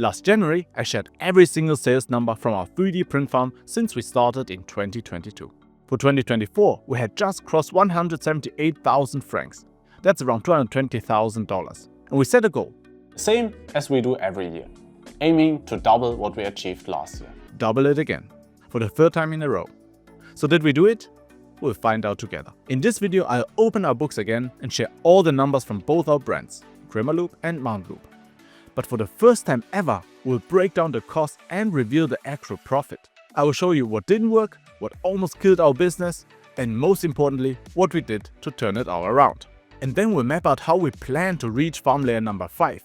Last January, I shared every single sales number from our 3D print farm since we started in 2022. For 2024, we had just crossed 178,000 francs. That's around $220,000. And we set a goal. Same as we do every year, aiming to double what we achieved last year. Double it again, for the third time in a row. So did we do it? We'll find out together. In this video, I'll open our books again and share all the numbers from both our brands, Loop and Loop. But for the first time ever, we'll break down the cost and reveal the actual profit. I will show you what didn't work, what almost killed our business, and most importantly, what we did to turn it all around. And then we'll map out how we plan to reach farm layer number 5,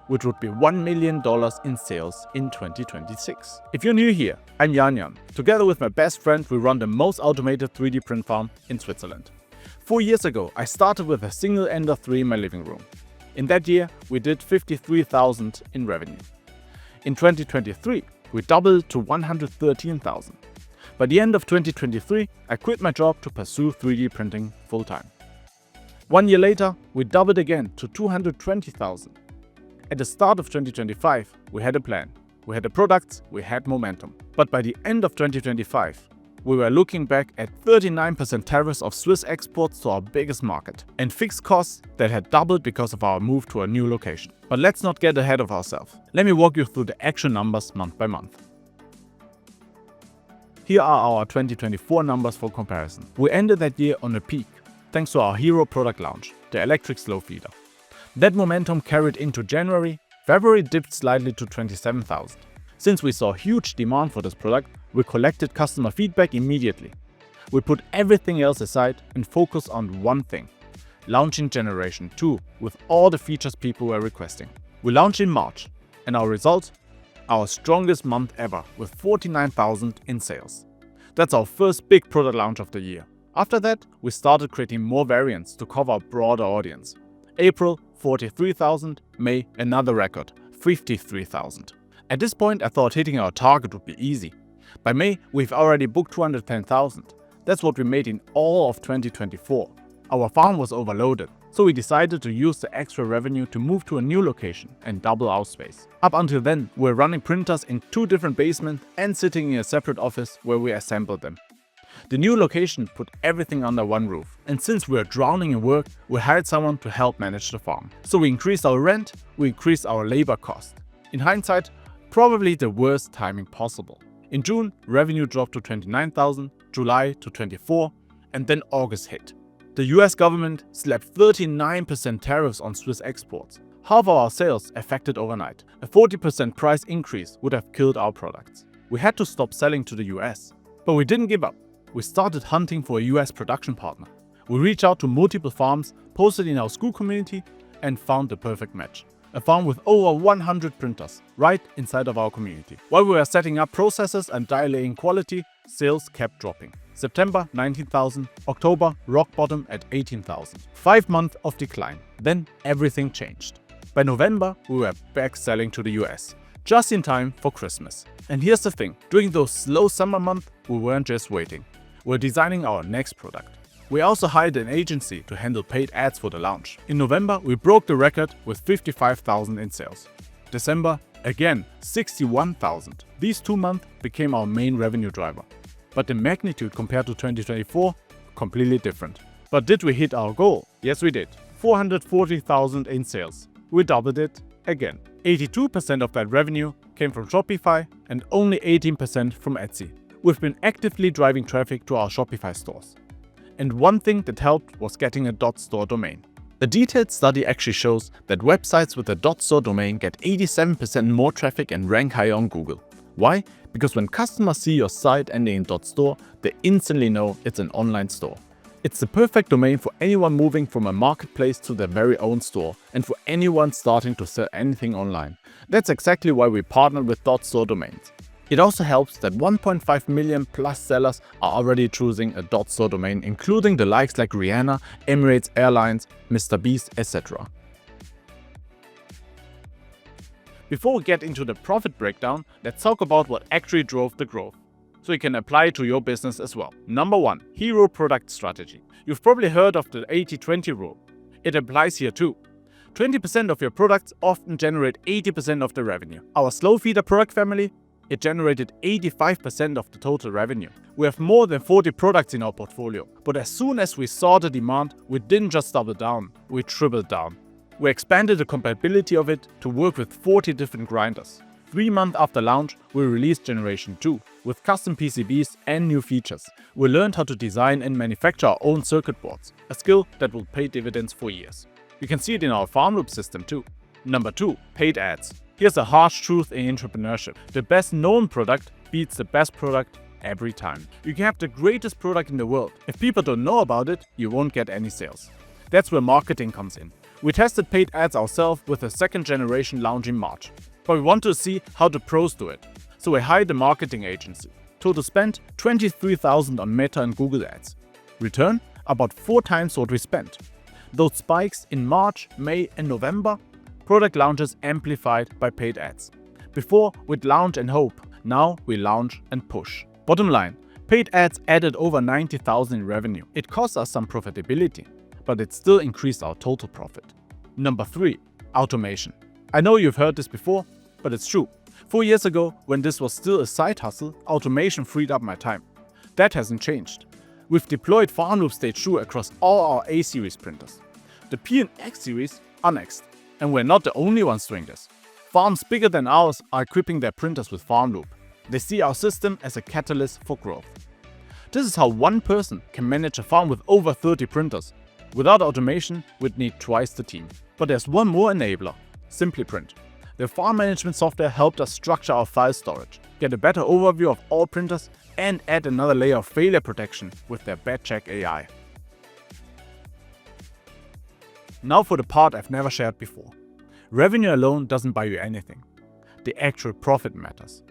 which would be $1 million in sales in 2026. If you're new here, I'm Jan. Together with my best friend, we run the most automated 3D print farm in Switzerland. 4 years ago, I started with a single Ender 3 in my living room. In that year, we did 53,000 in revenue. In 2023, we doubled to 113,000. By the end of 2023, I quit my job to pursue 3D printing full-time. 1 year later, we doubled again to 220,000. At the start of 2025, we had a plan. We had the products, we had momentum. But by the end of 2025, we were looking back at 39% tariffs of Swiss exports to our biggest market and fixed costs that had doubled because of our move to a new location. But let's not get ahead of ourselves. Let me walk you through the actual numbers month by month. Here are our 2024 numbers for comparison. We ended that year on a peak, thanks to our hero product launch, the electric slow feeder. That momentum carried into January. February dipped slightly to 27,000. Since we saw huge demand for this product, we collected customer feedback immediately. We put everything else aside and focused on one thing: launching Generation 2 with all the features people were requesting. We launched in March, and our result? Our strongest month ever with 49,000 in sales. That's our first big product launch of the year. After that, we started creating more variants to cover a broader audience. April, 43,000, May, another record, 53,000. At this point, I thought hitting our target would be easy. By May, we've already booked 210,000. That's what we made in all of 2024. Our farm was overloaded, so we decided to use the extra revenue to move to a new location and double our space. Up until then, we were running printers in 2 different basements and sitting in a separate office where we assembled them. The new location put everything under one roof, and since we were drowning in work, we hired someone to help manage the farm. So we increased our rent, we increased our labor cost. In hindsight, probably the worst timing possible. In June, revenue dropped to 29,000, July to 24, and then August hit. The US government slapped 39% tariffs on Swiss exports. Half of our sales affected overnight. A 40% price increase would have killed our products. We had to stop selling to the US. But we didn't give up. We started hunting for a US production partner. We reached out to multiple farms, posted in our school community, and found the perfect match. A farm with over 100 printers, right inside of our community. While we were setting up processes and dialing quality, sales kept dropping. September, 19,000. October, rock bottom at 18,000. 5 months of decline. Then everything changed. By November, we were back selling to the US, just in time for Christmas. And here's the thing, during those slow summer months, we weren't just waiting. We're designing our next product. We also hired an agency to handle paid ads for the launch. In November, we broke the record with 55,000 in sales. December, again, 61,000. These 2 months became our main revenue driver. But the magnitude compared to 2024, completely different. But did we hit our goal? Yes, we did. 440,000 in sales. We doubled it again. 82% of that revenue came from Shopify and only 18% from Etsy. We've been actively driving traffic to our Shopify stores. And one thing that helped was getting a .store domain. A detailed study actually shows that websites with a .store domain get 87% more traffic and rank higher on Google. Why? Because when customers see your site ending in .store, they instantly know it's an online store. It's the perfect domain for anyone moving from a marketplace to their very own store and for anyone starting to sell anything online. That's exactly why we partnered with .store domains. It also helps that 1.5 million plus sellers are already choosing a .store domain, including the likes like Rihanna, Emirates Airlines, Mr. Beast, etc. Before we get into the profit breakdown, let's talk about what actually drove the growth, so you can apply it to your business as well. Number 1, hero product strategy. You've probably heard of the 80-20 rule. It applies here too. 20% of your products often generate 80% of the revenue. Our slow feeder product family, it generated 85% of the total revenue. We have more than 40 products in our portfolio, but as soon as we saw the demand, we didn't just double down, we tripled down. We expanded the compatibility of it to work with 40 different grinders. 3 months after launch, we released Generation 2 with custom PCBs and new features. We learned how to design and manufacture our own circuit boards, a skill that will pay dividends for years. You can see it in our farm loop system too. Number 2, paid ads. Here's a harsh truth in entrepreneurship. The best known product beats the best product every time. You can have the greatest product in the world. If people don't know about it, you won't get any sales. That's where marketing comes in. We tested paid ads ourselves with a second generation launch in March. But we want to see how the pros do it. So we hired a marketing agency. Total spent $23,000 on Meta and Google ads. Return? About 4 times what we spent. Those spikes in March, May and November, product launches amplified by paid ads. Before, we'd launch and hope. Now we launch and push. Bottom line, paid ads added over $90,000 in revenue. It cost us some profitability, but it still increased our total profit. Number 3, automation. I know you've heard this before, but it's true. 4 years ago, when this was still a side hustle, automation freed up my time. That hasn't changed. We've deployed Farm Loop Stage 2 across all our A-series printers. The P and X series are next. And we're not the only ones doing this. Farms bigger than ours are equipping their printers with Farm Loop. They see our system as a catalyst for growth. This is how one person can manage a farm with over 30 printers. Without automation, we'd need twice the team. But there's one more enabler, SimplyPrint. The farm management software helped us structure our file storage, get a better overview of all printers, and add another layer of failure protection with their bad check AI. Now for the part I've never shared before. Revenue alone doesn't buy you anything. The actual profit matters.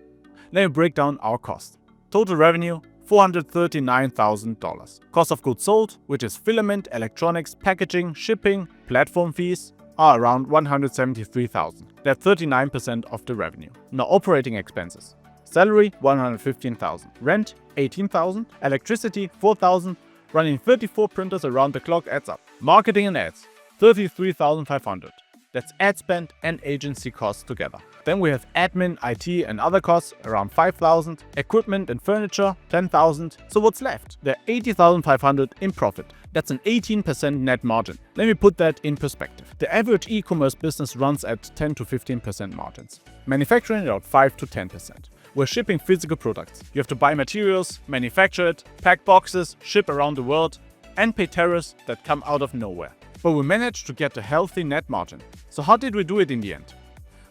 Let me break down our cost. Total revenue, $439,000. Cost of goods sold, which is filament, electronics, packaging, shipping, platform fees, are around $173,000. That's 39% of the revenue. Now operating expenses. Salary, $115,000. Rent, $18,000. Electricity, $4,000. Running 34 printers around the clock adds up. Marketing and ads, $33,500. That's ad spend and agency costs together. Then we have admin, IT and other costs around $5,000, equipment and furniture $10,000. So what's left? There are $80,500 in profit. That's an 18% net margin. Let me put that in perspective. The average e-commerce business runs at 10 to 15% margins. Manufacturing about 5 to 10%. We're shipping physical products. You have to buy materials, manufacture it, pack boxes, ship around the world, and pay tariffs that come out of nowhere. But we managed to get a healthy net margin. So how did we do it in the end?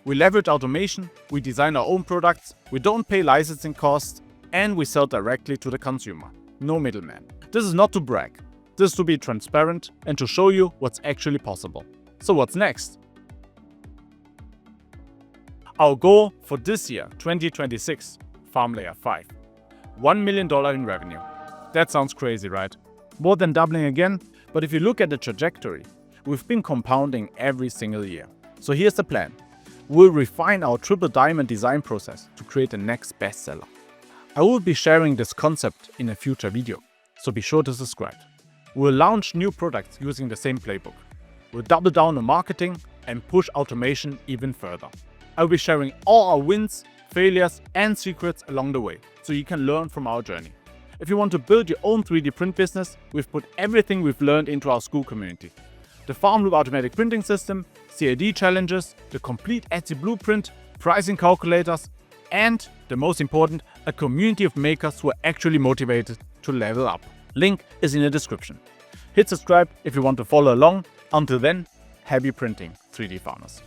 We leverage automation, we design our own products, we don't pay licensing costs, and we sell directly to the consumer. No middleman. This is not to brag. This is to be transparent and to show you what's actually possible. So what's next? Our goal for this year, 2026, Farm Layer 5. $1 million in revenue. That sounds crazy, right? More than doubling again, but if you look at the trajectory, we've been compounding every single year. So here's the plan. We'll refine our triple diamond design process to create the next bestseller. I will be sharing this concept in a future video, so be sure to subscribe. We'll launch new products using the same playbook. We'll double down on marketing and push automation even further. I'll be sharing all our wins, failures and secrets along the way, so you can learn from our journey. If you want to build your own 3D print business, we've put everything we've learned into our school community. The Farm Loop automatic printing system, CAD challenges, the complete Etsy blueprint, pricing calculators, and, the most important, a community of makers who are actually motivated to level up. Link is in the description. Hit subscribe if you want to follow along. Until then, happy printing, 3D farmers.